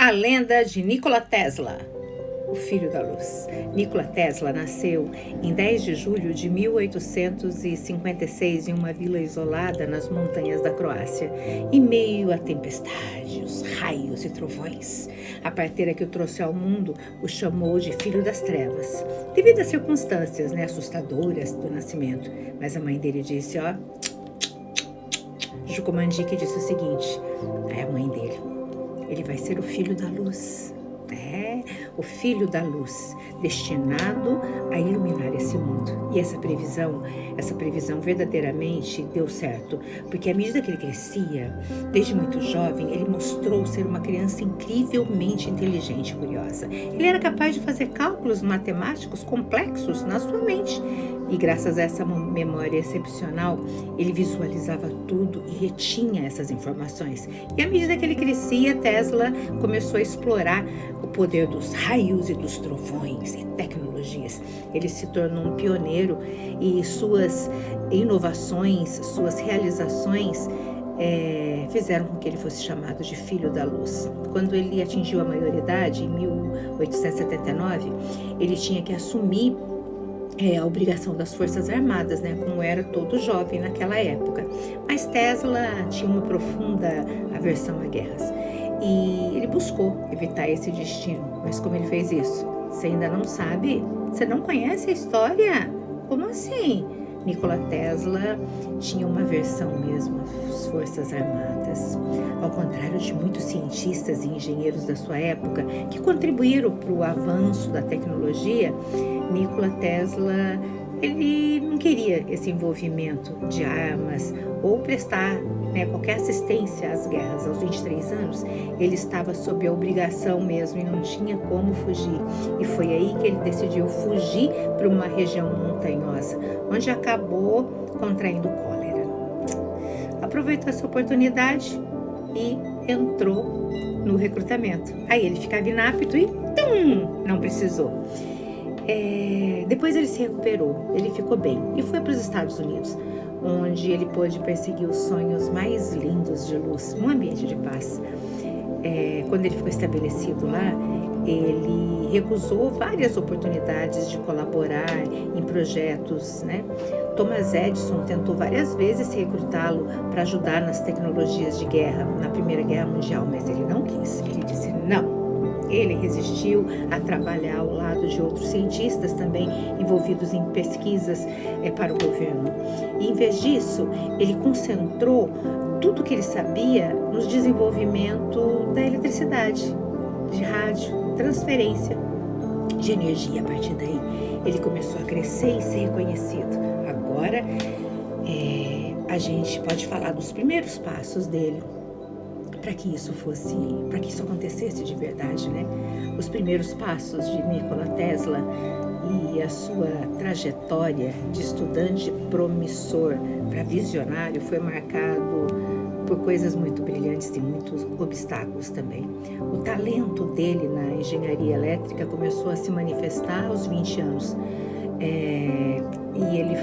A lenda de Nikola Tesla, o filho da luz. Nikola Tesla nasceu em 10 de julho de 1856 em uma vila isolada nas montanhas da Croácia, em meio a tempestades, raios e trovões. A parteira que o trouxe ao mundo o chamou de filho das trevas, devido às circunstâncias assustadoras do nascimento. Mas a mãe dele disse, Jucomandique disse o seguinte, a mãe dele, ele vai ser o filho da luz. O filho da luz, destinado a iluminar esse mundo. E essa previsão verdadeiramente deu certo, porque à medida que ele crescia, desde muito jovem, ele mostrou ser uma criança incrivelmente inteligente e curiosa. Ele era capaz de fazer cálculos matemáticos complexos na sua mente. E graças a essa memória excepcional, ele visualizava tudo e retinha essas informações. E à medida que ele crescia, Tesla começou a explorar o poder dos raios e dos trovões e tecnologias. Ele se tornou um pioneiro e suas inovações, suas realizações fizeram com que ele fosse chamado de filho da luz. Quando ele atingiu a maioridade, em 1879, ele tinha que assumir a obrigação das Forças Armadas, como era todo jovem naquela época. Mas Tesla tinha uma profunda aversão a guerras e ele buscou evitar esse destino. Mas como ele fez isso? Você ainda não sabe? Você não conhece a história? Como assim? Nikola Tesla tinha uma aversão mesmo às Forças Armadas. Ao contrário de muitos cientistas e engenheiros da sua época que contribuíram para o avanço da tecnologia, Nikola Tesla, ele não queria esse envolvimento de armas ou prestar qualquer assistência às guerras. Aos 23 anos, ele estava sob a obrigação mesmo e não tinha como fugir. E foi aí que ele decidiu fugir para uma região montanhosa, onde acabou contraindo cólera. Aproveitou essa oportunidade e entrou no recrutamento. Aí ele ficava inapto e não precisou. Depois ele se recuperou, ele ficou bem e foi para os Estados Unidos, onde ele pôde perseguir os sonhos mais lindos de luz, num ambiente de paz. Quando ele ficou estabelecido lá, ele recusou várias oportunidades de colaborar em projetos, Thomas Edison tentou várias vezes recrutá-lo para ajudar nas tecnologias de guerra, na Primeira Guerra Mundial, mas ele não quis, ele disse não. Ele resistiu a trabalhar ao lado de outros cientistas também envolvidos em pesquisas para o governo. E, em vez disso, ele concentrou tudo o que ele sabia no desenvolvimento da eletricidade, de rádio, transferência de energia. A partir daí, ele começou a crescer e ser reconhecido. Agora, a gente pode falar dos primeiros passos dele, para que isso acontecesse de verdade, Os primeiros passos de Nikola Tesla e a sua trajetória de estudante promissor para visionário foi marcado por coisas muito brilhantes e muitos obstáculos também. O talento dele na engenharia elétrica começou a se manifestar aos 20 anos. E ele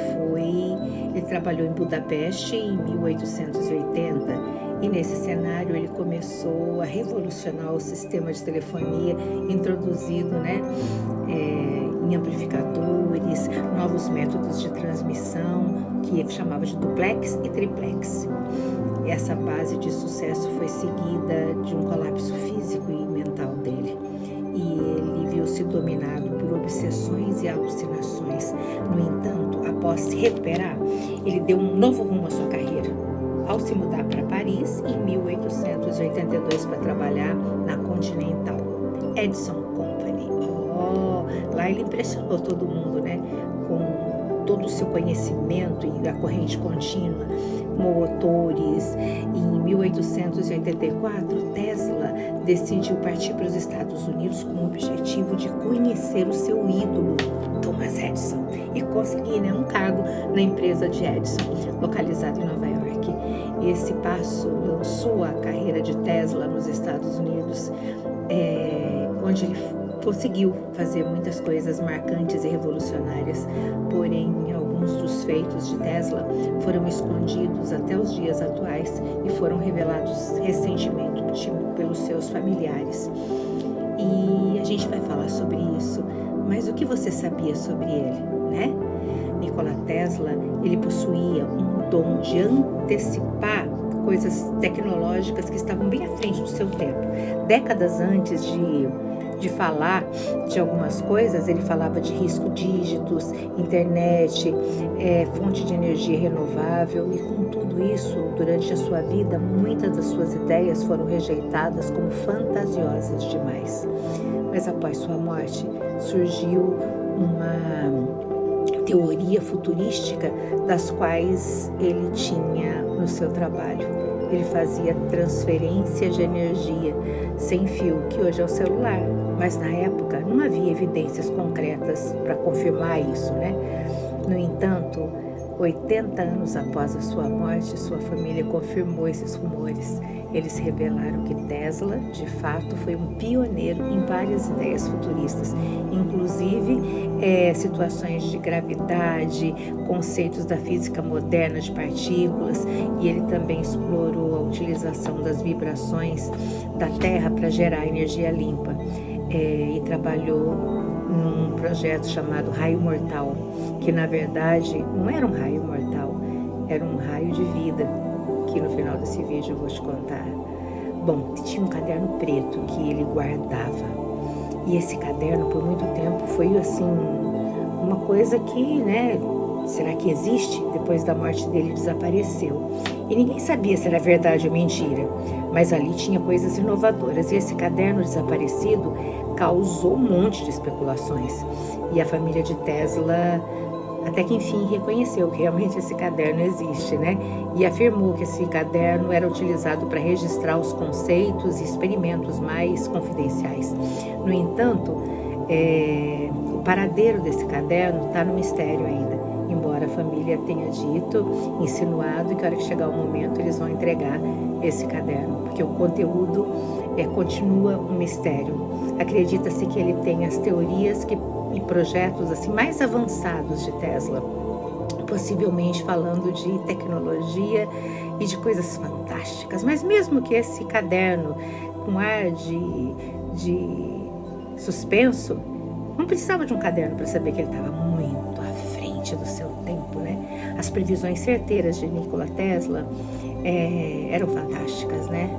trabalhou em Budapeste em 1880 e nesse cenário ele começou a revolucionar o sistema de telefonia introduzido em amplificadores, novos métodos de transmissão que ele chamava de duplex e triplex. Essa base de sucesso foi seguida de um colapso físico e mental dele. E ele viu-se dominado por obsessões e alucinações. No entanto, após se recuperar, ele deu um novo rumo à sua carreira, ao se mudar para Paris em 1882 para trabalhar na Continental Edison Company. Lá ele impressionou todo mundo, com todo o seu conhecimento e a corrente contínua, motores. Em 1884, Tesla decidiu partir para os Estados Unidos com o objetivo de conhecer o seu ídolo, Thomas Edison, e conseguir um cargo na empresa de Edison, localizada em Nova York. Esse passo lançou a carreira de Tesla nos Estados Unidos, onde ele conseguiu fazer muitas coisas marcantes e revolucionárias, porém alguns dos feitos de Tesla foram escondidos até os dias atuais e foram revelados recentemente pelos seus familiares. E a gente vai falar sobre isso, mas o que você sabia sobre ele, né? Nikola Tesla, ele possuía um dom de antecipar coisas tecnológicas que estavam bem à frente do seu tempo. Décadas antes de falar de algumas coisas, ele falava de risco dígitos, internet, fonte de energia renovável, e com tudo isso, durante a sua vida, muitas das suas ideias foram rejeitadas como fantasiosas demais. Mas após sua morte, surgiu uma teoria futurística das quais ele tinha no seu trabalho. Ele fazia transferência de energia sem fio, que hoje é o celular, mas na época não havia evidências concretas para confirmar isso, né? No entanto, 80 anos após a sua morte, sua família confirmou esses rumores. Eles revelaram que Tesla, de fato, foi um pioneiro em várias ideias futuristas, inclusive situações de gravidade, conceitos da física moderna de partículas, e ele também explorou a utilização das vibrações da Terra para gerar energia limpa, e trabalhou num projeto chamado Raio Mortal, que na verdade não era um raio mortal, era um raio de vida, que no final desse vídeo eu vou te contar. Bom, tinha um caderno preto que ele guardava, e esse caderno por muito tempo foi assim, uma coisa que, né, será que existe? Depois da morte dele desapareceu, e ninguém sabia se era verdade ou mentira, mas ali tinha coisas inovadoras, e esse caderno desaparecido causou um monte de especulações, e a família de Tesla até que enfim reconheceu que realmente esse caderno existe, né? E afirmou que esse caderno era utilizado para registrar os conceitos e experimentos mais confidenciais. No entanto, o paradeiro desse caderno está no mistério ainda, embora a família tenha dito, insinuado que a hora que chegar o momento eles vão entregar esse caderno, porque o conteúdo continua um mistério. Acredita-se que ele tem as teorias e projetos assim mais avançados de Tesla, possivelmente falando de tecnologia e de coisas fantásticas, mas mesmo que esse caderno com ar de suspenso, não precisava de um caderno para saber que ele estava muito à frente do seu tempo, né? As previsões certeiras de Nikola Tesla eram fantásticas, né?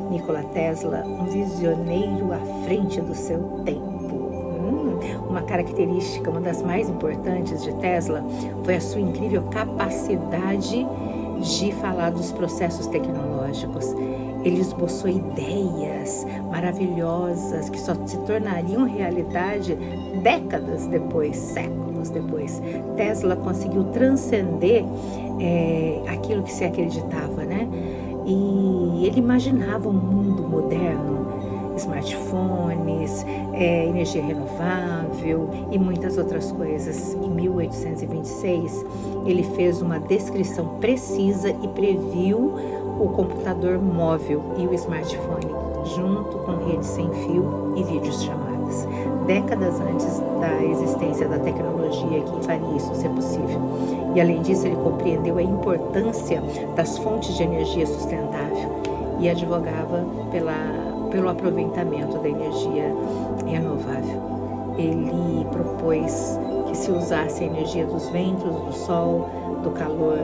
Nikola Tesla, um visioneiro à frente do seu tempo. Uma característica, uma das mais importantes de Tesla, foi a sua incrível capacidade de falar dos processos tecnológicos. Ele esboçou ideias maravilhosas que só se tornariam realidade décadas depois, séculos depois. Tesla conseguiu transcender aquilo que se acreditava, né? E ele imaginava um mundo moderno, smartphones, energia renovável e muitas outras coisas. Em 1826, ele fez uma descrição precisa e previu o computador móvel e o smartphone, junto com redes sem fio e videochamadas, décadas antes da existência da tecnologia que faria isso ser possível. E além disso, ele compreendeu a importância das fontes de energia sustentável e advogava pelo aproveitamento da energia renovável. Ele propôs que se usasse a energia dos ventos, do sol, do calor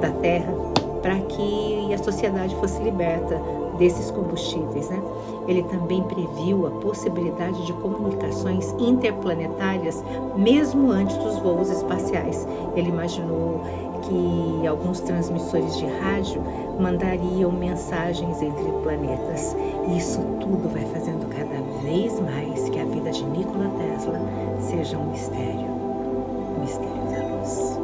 da terra, para que a sociedade fosse liberta desses combustíveis, né? Ele também previu a possibilidade de comunicações interplanetárias mesmo antes dos voos espaciais. Ele imaginou que alguns transmissores de rádio mandariam mensagens entre planetas. E isso tudo vai fazendo cada vez mais que a vida de Nikola Tesla seja um mistério da luz.